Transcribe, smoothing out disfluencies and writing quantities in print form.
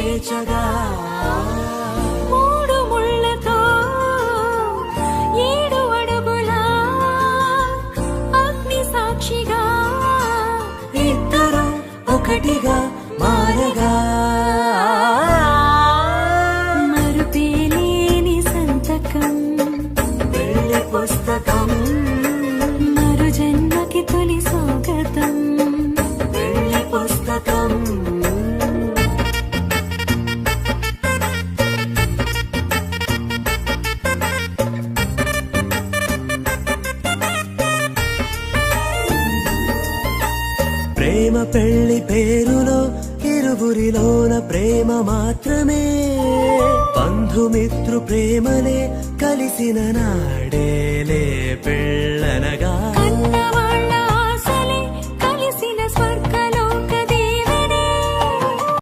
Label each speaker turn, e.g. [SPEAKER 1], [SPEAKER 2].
[SPEAKER 1] చేర్చగా
[SPEAKER 2] మూడు ముళ్ళతో 7 అడుగుల అగ్ని సాక్షిగా
[SPEAKER 1] ఇద్దరు ఒకటిగా మారగా
[SPEAKER 2] మరుపేలేని సంతకం
[SPEAKER 1] పెళ్లి పుస్తకం
[SPEAKER 2] మరు జన్మకి తొలి స్వాగతం
[SPEAKER 1] పెళ్లి పుస్తకం ప్రేమ పెళ్లి పేరులో ఇరువురిలోన ప్రేమ మాత్రమే బంధుమిత్రు ప్రేమలే కలిసిన నాడేలే పెళ్ళనగా